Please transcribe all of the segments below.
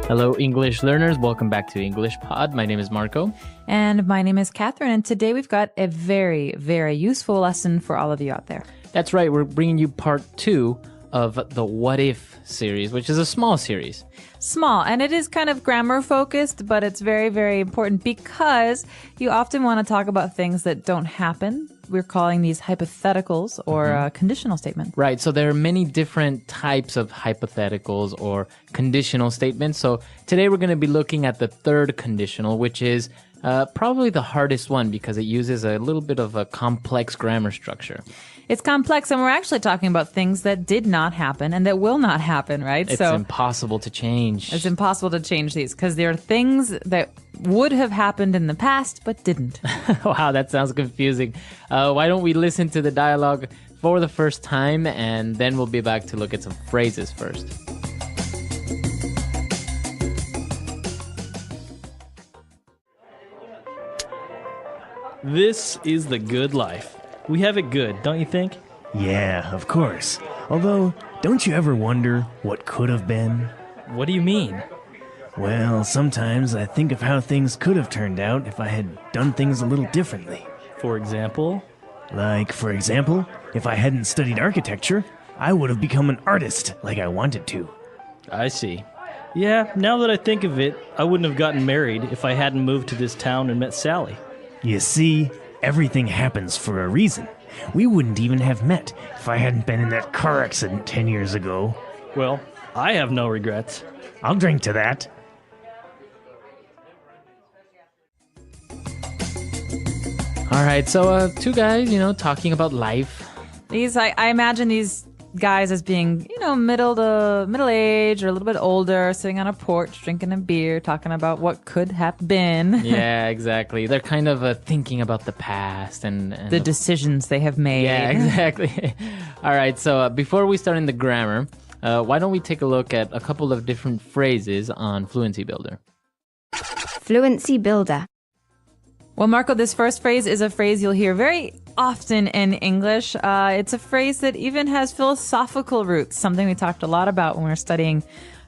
Hello, English learners. Welcome back to English Pod. My name is Marco. And my name is Catherine. And today we've got a very, very useful lesson for all of you out there. That's right. We're bringing you part 2 of the What If series, which is a small series. Small, and it is kind of grammar focused, but it's very, very important because you often want to talk about things that don't happen. We're calling these hypotheticals or conditional statements. Right. So there are many different types of hypotheticals or conditional statements. So today we're going to be looking at the third conditional, which is probably the hardest one because it uses a little bit of a complex grammar structure. It's complex, and we're actually talking about things that did not happen and that will not happen, right? It's impossible to change. It's impossible to change these because there are things that would have happened in the past but didn't. Wow, that sounds confusing. Why don't we listen to the dialogue for the first time, and then we'll be back to look at some phrases first. This is the good life. We have it good, don't you think? Yeah, of course. Although, don't you ever wonder what could have been? What do you mean? Well, sometimes I think of how things could have turned out if I had done things a little differently. For example? Like, for example, if I hadn't studied architecture, I would have become an artist like I wanted to. I see. Yeah, now that I think of it, I wouldn't have gotten married if I hadn't moved to this town and met Sally. You see, everything happens for a reason. We wouldn't even have met if I hadn't been in that car accident 10 years ago. Well, I have no regrets. I'll drink to that. All right, so two guys, talking about life. I imagine these guys as being, middle age or a little bit older, sitting on a porch, drinking a beer, talking about what could have been. Yeah, exactly. They're kind of thinking about the past and the decisions they have made. Yeah, exactly. All right, so before we start in the grammar, why don't we take a look at a couple of different phrases on Fluency Builder? Fluency Builder. Well, Marco, this first phrase is a phrase you'll hear very often in English. It's a phrase that even has philosophical roots, something we talked a lot about when we were studying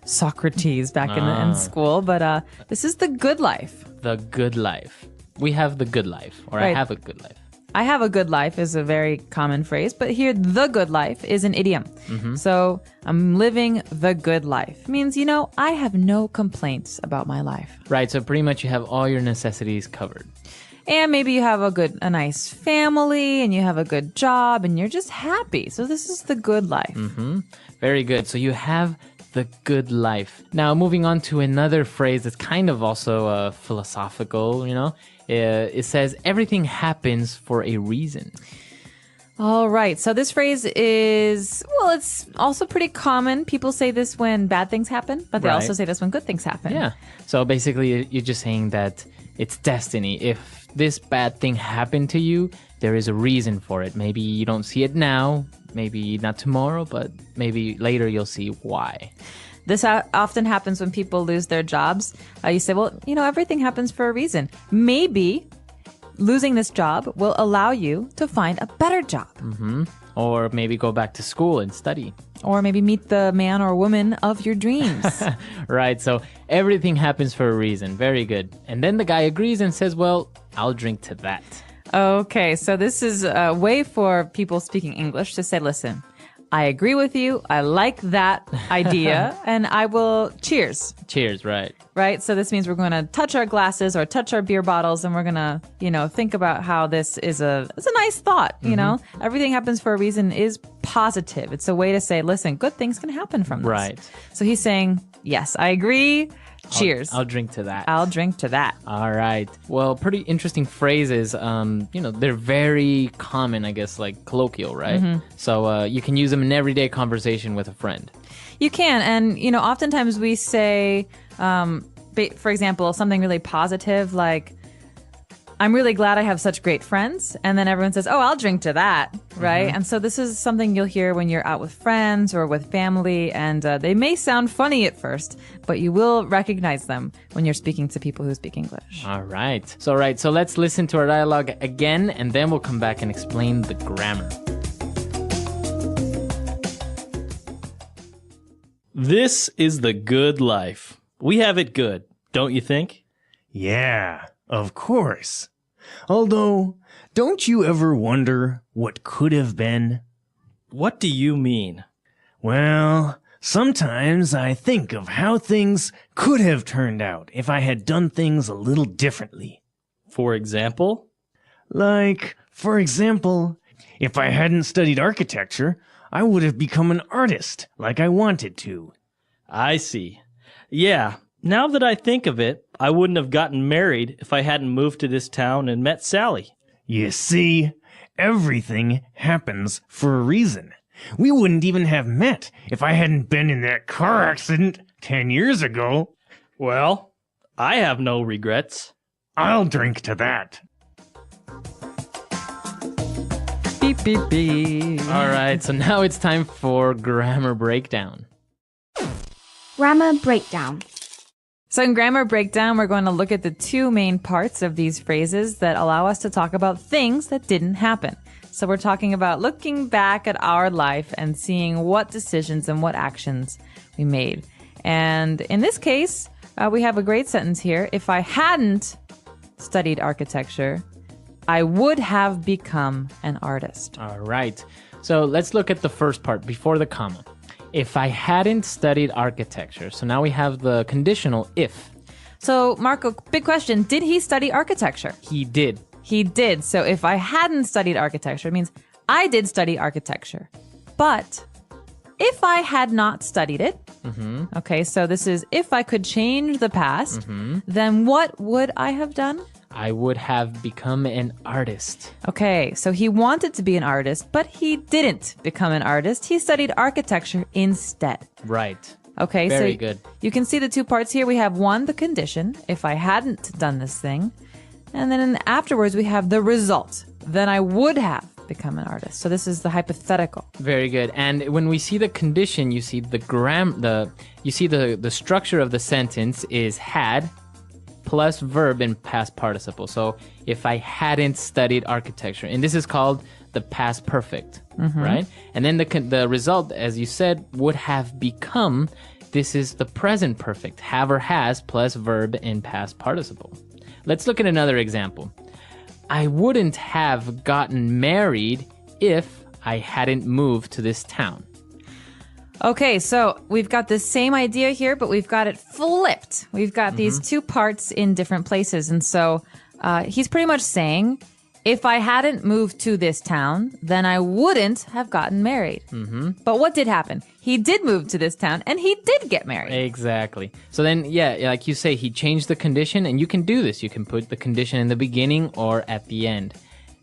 Socrates back in school. But this is the good life. The good life. We have the good life, or Right. I have a good life. I have a good life is a very common phrase, but here, the good life is an idiom. So I'm living the good life. Means, I have no complaints about my life. Right, so pretty much you have all your necessities covered. And maybe you have a nice family and you have a good job and you're just happy. So this is the good life. Very good. So you have the good life. Now, moving on to another phrase that's kind of also philosophical, it says everything happens for a reason. All right. So this phrase is, it's also pretty common. People say this when bad things happen, but they Right. also say this when good things happen. Yeah. So basically, you're just saying that it's destiny. If this bad thing happened to you, there is a reason for it. Maybe you don't see it now, maybe not tomorrow, but maybe later you'll see why. This often happens when people lose their jobs. You say, everything happens for a reason. Maybe losing this job will allow you to find a better job. Or maybe go back to school and study. Or maybe meet the man or woman of your dreams. Right, so everything happens for a reason. Very good. And then the guy agrees and says, well, I'll drink to that. Okay, so this is a way for people speaking English to say, listen, I agree with you. I like that idea. And I will cheers. Cheers, right. Right? So this means we're going to touch our glasses or touch our beer bottles and we're going to, think about how this is it's a nice thought, Everything happens for a reason is positive. It's a way to say, listen, good things can happen from this. Right. So he's saying, yes, I agree. Cheers. I'll drink to that. I'll drink to that. All right. Well, pretty interesting phrases. They're very common, I guess, like colloquial, right? So you can use them in everyday conversation with a friend. You can. And, oftentimes we say, for example, something really positive like, I'm really glad I have such great friends. And then everyone says, oh, I'll drink to that. Right. And so this is something you'll hear when you're out with friends or with family. And they may sound funny at first, but you will recognize them when you're speaking to people who speak English. All right. So let's listen to our dialogue again, and then we'll come back and explain the grammar. This is the good life. We have it good, don't you think? Yeah, of course. Although, don't you ever wonder what could have been? What do you mean? Well, sometimes I think of how things could have turned out if I had done things a little differently. For example? Like, for example, if I hadn't studied architecture, I would have become an artist like I wanted to. I see. Yeah, now that I think of it, I wouldn't have gotten married if I hadn't moved to this town and met Sally. You see, everything happens for a reason. We wouldn't even have met if I hadn't been in that car accident 10 years ago. Well, I have no regrets. I'll drink to that. Beep, beep, beep. All right, so now it's time for grammar breakdown. Grammar breakdown. So in grammar breakdown, we're going to look at the two main parts of these phrases that allow us to talk about things that didn't happen. So we're talking about looking back at our life and seeing what decisions and what actions we made. And in this case, we have a great sentence here. If I hadn't studied architecture, I would have become an artist. All right, so let's look at the first part before the comma. If I hadn't studied architecture. So now we have the conditional if. So Marco, big question. Did he study architecture? He did. He did. So if I hadn't studied architecture, it means I did study architecture. But if I had not studied it, okay, so this is if I could change the past, then what would I have done? I would have become an artist. Okay, so he wanted to be an artist, but he didn't become an artist. He studied architecture instead. Right. Okay, Very so good. You can see the two parts here. We have one, the condition, if I hadn't done this thing. And then afterwards, we have the result. Then I would have become an artist. So this is the hypothetical. Very good. And when we see the condition, you see the structure of the sentence is had plus verb in past participle. So if I hadn't studied architecture, and this is called the past perfect, right? And then the result, as you said, would have become, this is the present perfect, have or has plus verb in past participle. Let's look at another example. I wouldn't have gotten married if I hadn't moved to this town. Okay, so we've got the same idea here, but we've got it flipped. We've got these two parts in different places. And so he's pretty much saying, if I hadn't moved to this town, then I wouldn't have gotten married. But what did happen? He did move to this town, and he did get married. Exactly. So then, yeah, like you say, he changed the condition, and you can do this. You can put the condition in the beginning or at the end.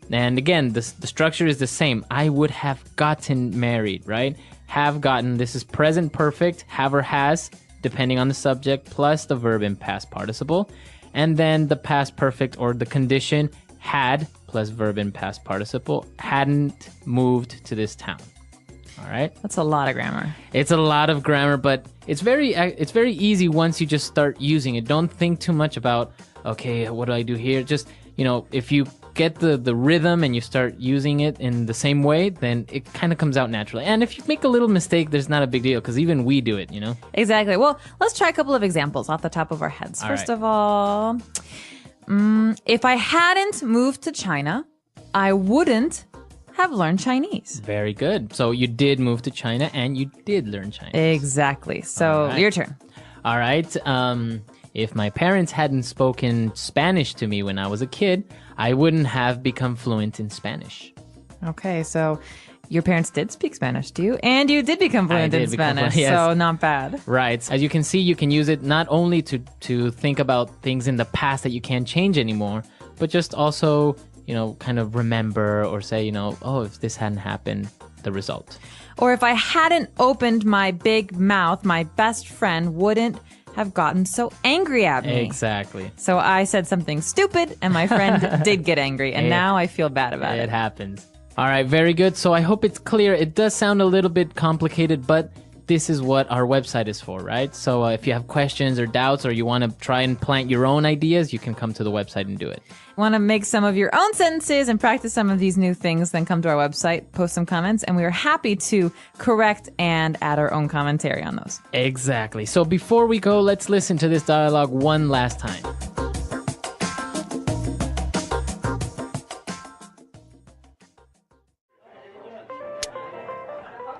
And again, the structure is the same. I would have gotten married, right? Have gotten, this is present perfect, have or has, depending on the subject, plus the verb in past participle. And then the past perfect or the condition, had, plus verb in past participle, hadn't moved to this town. All right? That's a lot of grammar. It's a lot of grammar, but it's very easy once you just start using it. Don't think too much about, okay, what do I do here? Just, if you get the rhythm and you start using it in the same way, then it kind of comes out naturally. And if you make a little mistake, there's not a big deal because even we do it, Exactly. Well, let's try a couple of examples off the top of our heads. First of all, if I hadn't moved to China, I wouldn't have learned Chinese. Very good. So you did move to China and you did learn Chinese. Exactly. So your turn. All right. If my parents hadn't spoken Spanish to me when I was a kid, I wouldn't have become fluent in Spanish. Okay, so your parents did speak Spanish to you, and you did become fluent in Spanish, yes. So not bad. Right. As you can see, you can use it not only to think about things in the past that you can't change anymore, but just also, kind of remember or say, if this hadn't happened, the result. Or if I hadn't opened my big mouth, my best friend wouldn't have gotten so angry at me. Exactly. So I said something stupid, and my friend did get angry, and now I feel bad about it. It happens. All right, very good. So I hope it's clear. It does sound a little bit complicated, but this is what our website is for, right? So if you have questions or doubts, or you want to try and plant your own ideas, you can come to the website and do it. Want to make some of your own sentences and practice some of these new things, then come to our website, post some comments, and we are happy to correct and add our own commentary on those. Exactly. So before we go, let's listen to this dialogue one last time.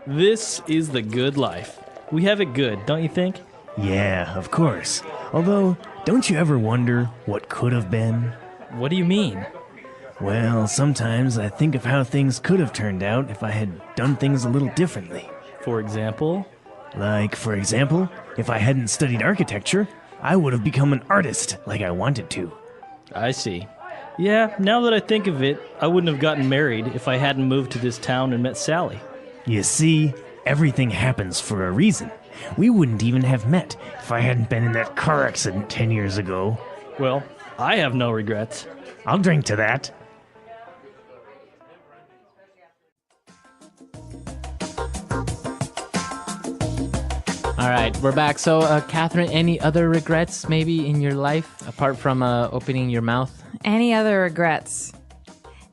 This is the good life. We have it good, don't you think? Yeah, of course. Although, don't you ever wonder what could have been? What do you mean? Well, sometimes I think of how things could have turned out if I had done things a little differently. For example? Like, for example, if I hadn't studied architecture, I would have become an artist like I wanted to. I see. Yeah, now that I think of it, I wouldn't have gotten married if I hadn't moved to this town and met Sally. You see, everything happens for a reason. We wouldn't even have met if I hadn't been in that car accident 10 years ago. Well, I have no regrets. I'll drink to that. All right, we're back. So, Catherine, any other regrets maybe in your life apart from opening your mouth? Any other regrets?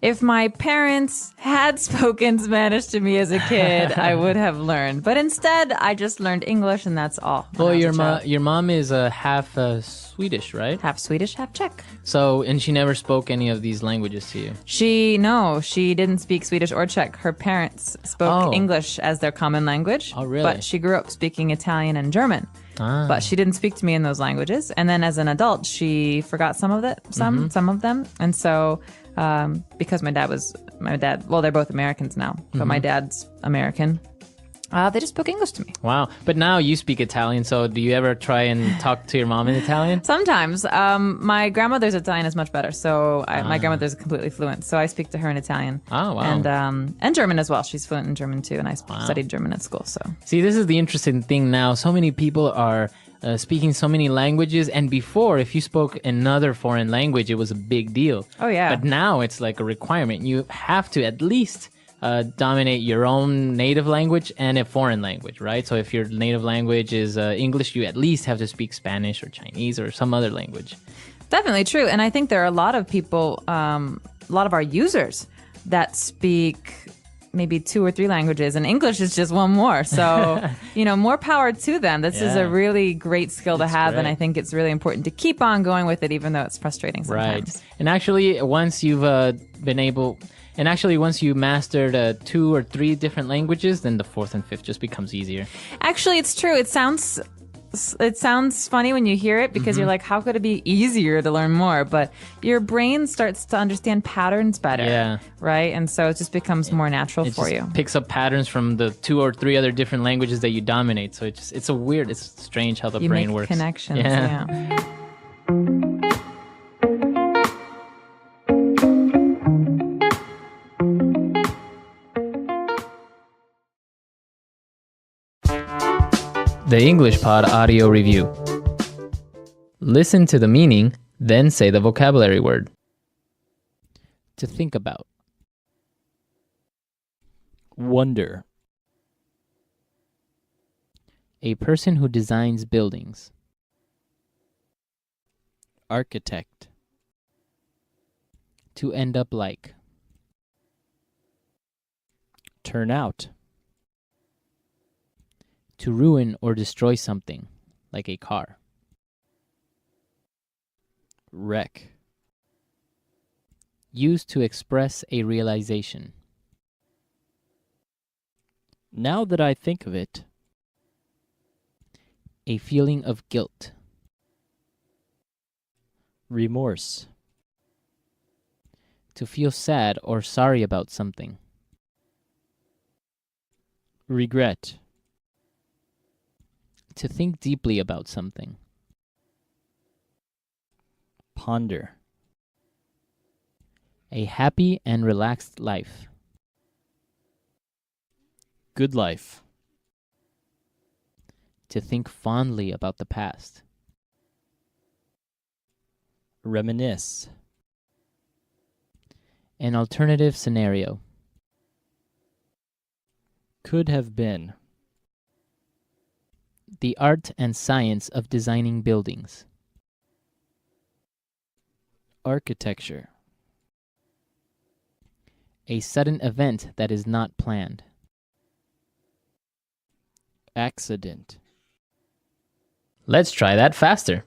If my parents had spoken Spanish to me as a kid, I would have learned. But instead, I just learned English, and that's all. Well, your mom is half Swedish, right? Half Swedish, half Czech. So, and she never spoke any of these languages to you? She didn't speak Swedish or Czech. Her parents spoke English as their common language. Oh, really? But she grew up speaking Italian and German. But she didn't speak to me in those languages. And then as an adult, she forgot some of them. And so, because my dad, well, they're both Americans now, but my dad's American. They just spoke English to me. Wow. But now you speak Italian, so do you ever try and talk to your mom in Italian? Sometimes. My grandmother's Italian is much better, so my grandmother's completely fluent, so I speak to her in Italian. Oh, wow. And German as well. She's fluent in German too, and I studied German at school. So see, this is the interesting thing now. So many people are speaking so many languages, and before, if you spoke another foreign language, it was a big deal. Oh, yeah. But now it's like a requirement. You have to at least dominate your own native language and a foreign language, right? So if your native language is English, you at least have to speak Spanish or Chinese or some other language. definitely true. And I think there are a lot of people, a lot of our users that speak maybe 2 or 3 languages, and English is just one more. So, more power to them. This is a really great skill to have, and I think it's really important to keep on going with it, even though it's frustrating sometimes. Right. And actually, once you've once you mastered 2 or 3 different languages, then the 4th and 5th just becomes easier. Actually, it's true. It sounds funny when you hear it because you're like, how could it be easier to learn more? But your brain starts to understand patterns better. Yeah. Right? And so it just becomes more natural for you. It picks up patterns from the 2 or 3 other different languages that you dominate. So it's strange how the brain works. Connections. Yeah. The English Pod Audio Review. Listen to the meaning, then say the vocabulary word. To think about. Wonder. A person who designs buildings. Architect. To end up like. Turn out. To ruin or destroy something, like a car. Wreck. Used to express a realization. Now that I think of it. A feeling of guilt. Remorse. To feel sad or sorry about something. Regret. To think deeply about something. Ponder. A happy and relaxed life. Good life. To think fondly about the past. Reminisce. An alternative scenario. Could have been. The art and science of designing buildings. Architecture. A sudden event that is not planned. Accident. Let's try that faster.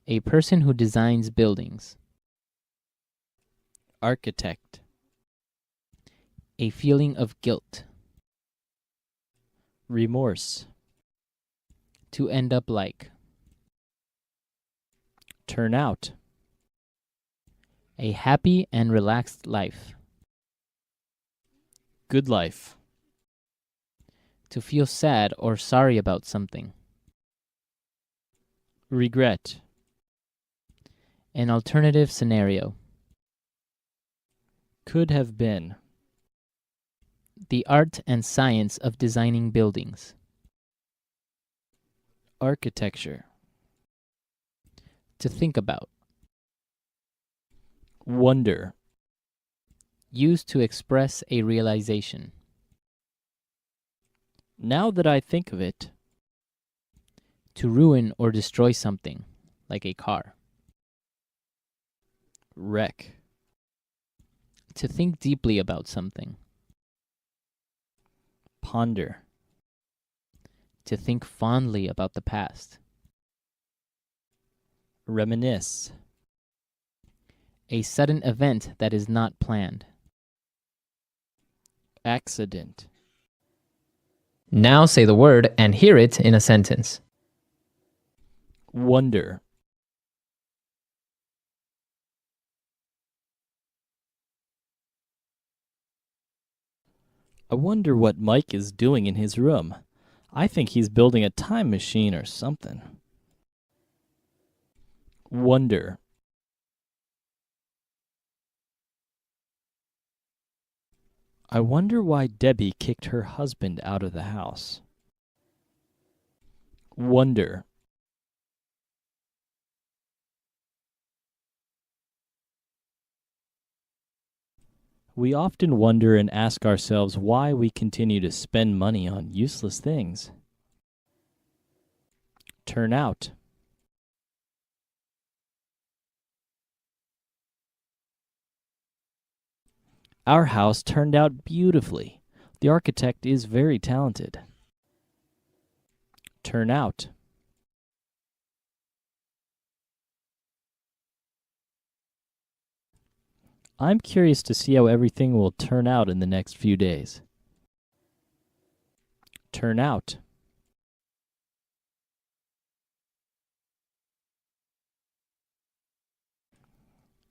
A person who designs buildings. Architect. A feeling of guilt. Remorse. To end up like. Turn out. A happy and relaxed life. Good life. To feel sad or sorry about something. Regret. An alternative scenario. Could have been. The art and science of designing buildings. Architecture. To think about. Wonder. Used to express a realization. Now that I think of it. To ruin or destroy something, like a car. Wreck. To think deeply about something. Ponder. To think fondly about the past. Reminisce. A sudden event that is not planned. Accident. Now say the word and hear it in a sentence. Wonder. I wonder what Mike is doing in his room. I think he's building a time machine or something. Wonder. I wonder why Debbie kicked her husband out of the house. Wonder. We often wonder and ask ourselves why we continue to spend money on useless things. Turn out. Our house turned out beautifully. The architect is very talented. Turn out. I'm curious to see how everything will turn out in the next few days. Turn out.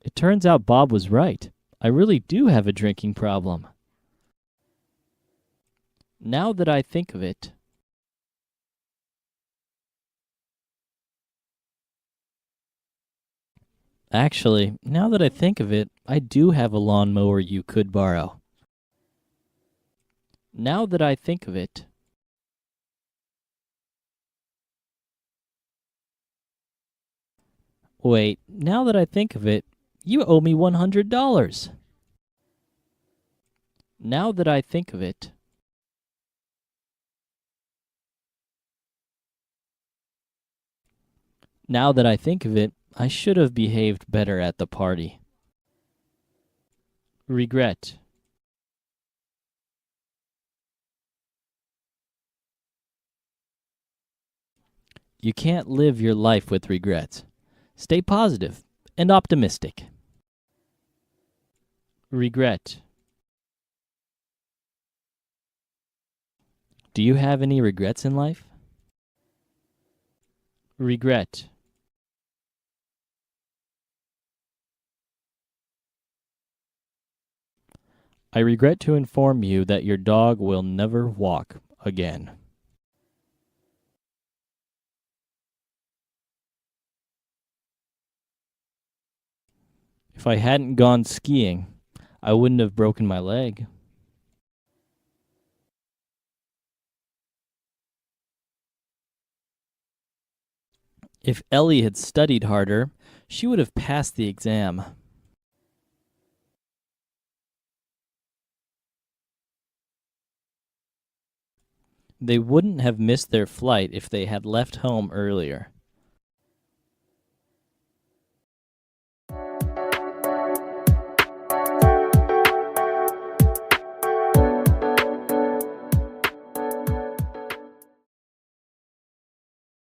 It turns out Bob was right. I really do have a drinking problem. Now that I think of it. Actually, now that I think of it, I do have a lawnmower you could borrow. Now that I think of it. Wait, now that I think of it, you owe me $100. Now that I think of it. Now that I think of it, I should have behaved better at the party. Regret. You can't live your life with regrets. Stay positive and optimistic. Regret. Do you have any regrets in life? Regret. I regret to inform you that your dog will never walk again. If I hadn't gone skiing, I wouldn't have broken my leg. If Ellie had studied harder, she would have passed the exam. They wouldn't have missed their flight if they had left home earlier.